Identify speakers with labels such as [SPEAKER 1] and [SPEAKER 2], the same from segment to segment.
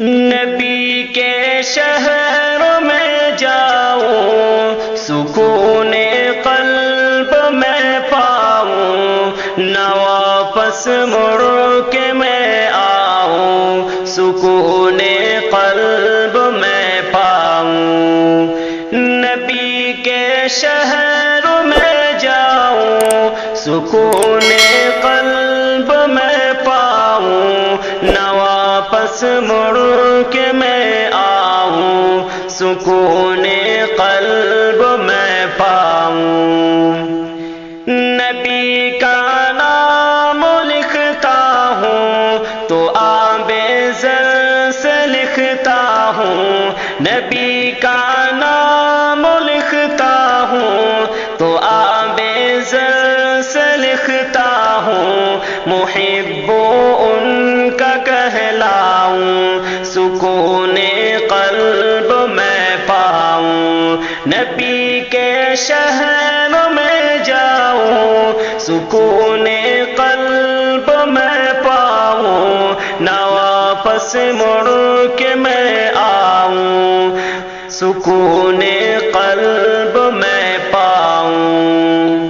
[SPEAKER 1] نبی کے شہر میں جاؤں، سکون قلب میں پاؤں، نہ واپس مڑ کے میں آؤں، سکون قلب میں پاؤں۔ نبی کے شہر میں جاؤں، سکون قلب میں پاؤں، نہ واپس مڑ کے میں آؤں، سکون قلب میں پاؤں۔ نبی کا نام لکھتا ہوں تو آب زر سے لکھتا ہوں، نبی کا نام لکھتا ہوں تو آب زر سے لکھتا ہوں، محب ان کا کہلاؤں، سکون قلب میں پاؤں۔ نبی کے شہر میں جاؤں، سکون قلب میں پاؤں، نہ واپس مڑ کے میں آؤں، سکون قلب میں پاؤں۔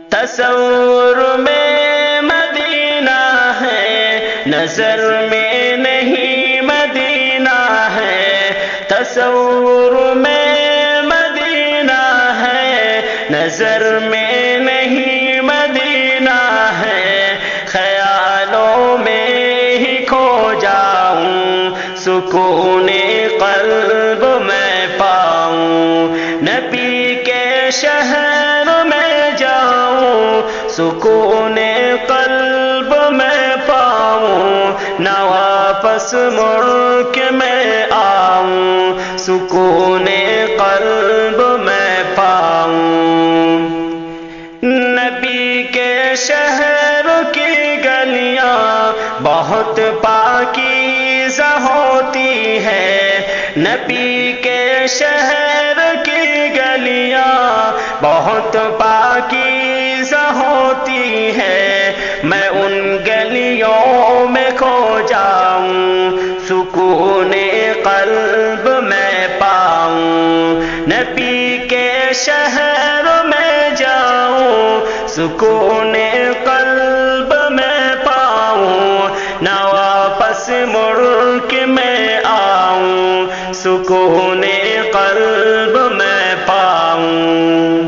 [SPEAKER 1] تصور میں مدینہ ہے، نظر میں نہیں مدینہ ہے، تصور میں مدینہ ہے، نظر میں نہیں مدینہ ہے، خیالوں میں ہی کھو جاؤں، سکون قلب میں پاؤں۔ نبی کے شہر میں جاؤں، سکون قلب میں پاؤں، نہ واپس مڑ کے میں آؤں، سکون قلب میں پاؤں۔ نبی کے شہر کی گلیاں بہت پاکیزہ ہوتی ہے، نبی کے شہر کی گلیاں بہت پاکیزہ ہوتی ہے، میں ان گلیوں میں کھو جاؤں، سکون قلب میں پاؤں۔ نبی کے شہر میں جاؤں، سکون قلب میں پاؤں، نہ واپس مڑ کے میں آؤں، سکون قلب میں پاؤں۔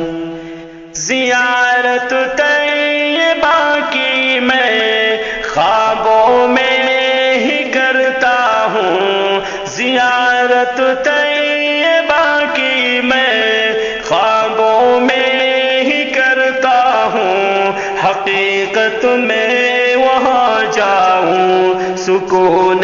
[SPEAKER 1] زیارت طیبہ کی میں خوابوں میں ہی کرتا ہوں، زیارت طیبہ کی میں خوابوں میں ہی کرتا ہوں، حقیقت میں وہاں جاؤں، سکون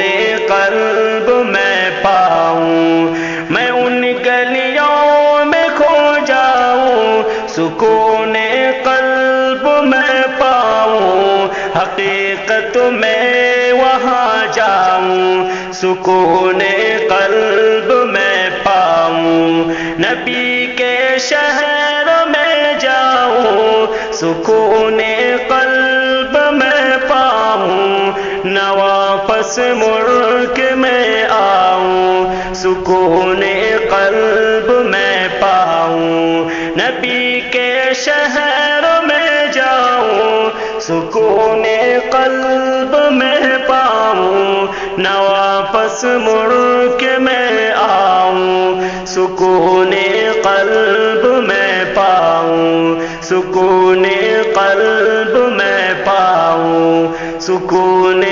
[SPEAKER 1] قلب میں پاؤں۔ میں ان گلیوں میں کھو جاؤں، سکون قلب میں پاؤں، حقیقت میں وہاں جاؤں، سکون قلب میں پاؤں۔ نبی کے شہر میں جاؤں، سکون قلب میں پاؤں، نہ واپس مڑ کے میں آؤں، سکون قلب میں پاؤں۔ نبی کے شہر میں جاؤں، سکون قلب میں پاؤں، نہ واپس مڑ کے میں آؤں، سکون قلب میں پاؤں، سکون قلب میں پاؤں، سکون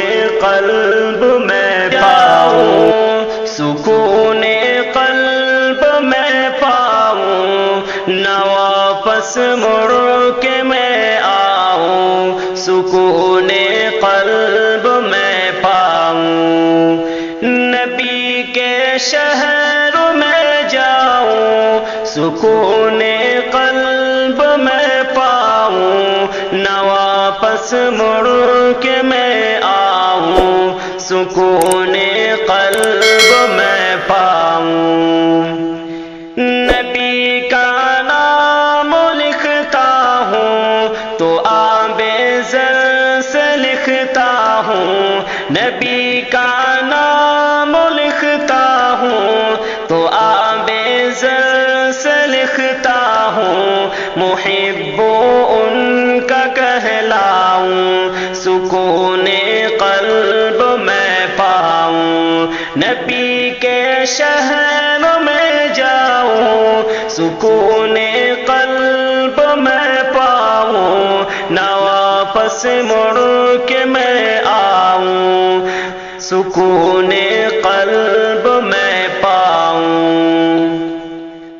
[SPEAKER 1] قلب میں پاؤں، سکون قلب میں پاؤں، نہ واپس مڑ کے میں آؤں، سکون قلب میں پاؤں۔ نبی کے شہر میں جاؤں، سکون قلب میں پاؤں، نہ واپس مڑ کے میں آؤں، سکون قلب میں پاؤں۔ نبی کا نام لکھتا ہوں تو آب زر سے لکھتا ہوں، نبی کا نام محب ان کا کہلاؤں، سکون قلب میں پاؤں، نبی کے شہر میں جاؤں، سکون قلب میں پاؤں، نہ واپس مڑ کے میں آؤں، سکون قلب میں پاؤں۔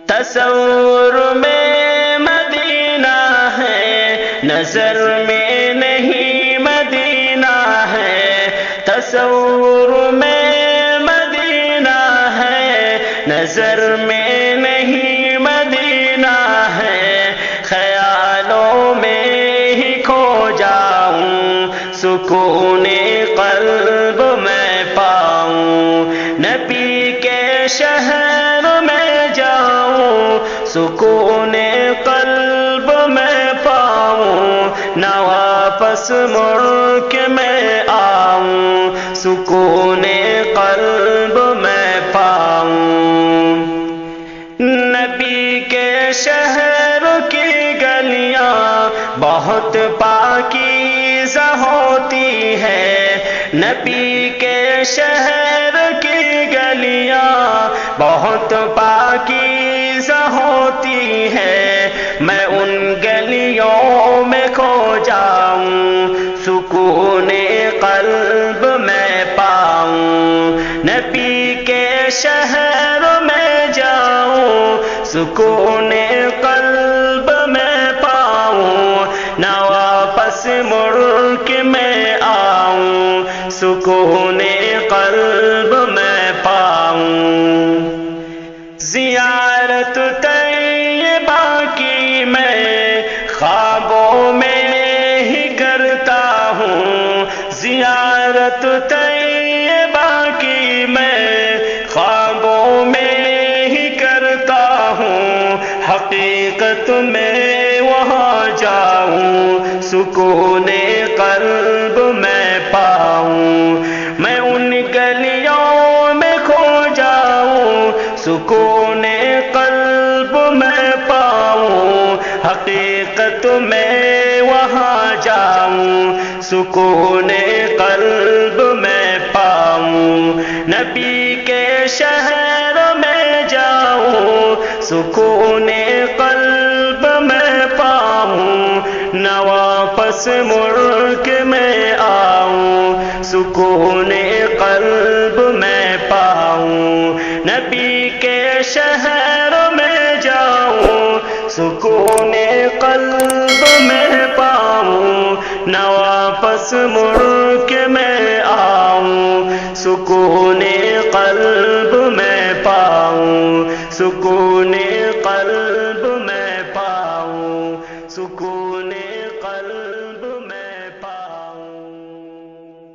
[SPEAKER 1] تصور میں مدینہ ہے، نظر میں نہیں مدینہ ہے، تصور میں مدینہ ہے، نظر میں نہیں مدینہ ہے، خیالوں میں ہی کھو جاؤں، سکون قلب میں پاؤں، نبی کے شہر میں جاؤں، سکون قلب میں پاؤں، نہ واپس مڑ کے میں آؤں، سکون قلب میں پاؤں۔ نبی کے شہر کی گلیاں بہت پاکیزہ ہوتی ہے، نبی کے شہر کی گلیاں بہت پاکیزہ ہوتی ہے، میں ان گلیوں میں کھو جاؤں، سکون قلب میں پاؤں، نبی کے شہر میں جاؤں، سکون قلب میں پاؤں، نہ واپس مڑ کے میں آؤں، سکون قلب میں پاؤں۔ زیارت طیبہ کی میں خوابوں میں ہی کرتا ہوں، زیارت طیبہ کی میں خوابوں میں ہی کرتا ہوں، حقیقت میں وہاں جاؤں، سکون قلب میں پاؤں، میں ان گلیوں میں کھو جاؤں، سکون قلب میں پاؤں، حقیقت میں وہاں جاؤں، سکون قلب میں پاؤں، نبی کے شہر میں جاؤں، سکون قلب میں پاؤں، نہ واپس مڑ کے میں آؤں، سکون قلب میں پاؤں، نبی کے شہر میں جاؤں، سکون قلب میں پاؤں، نہ واپس مڑ کے میں آؤں، سکون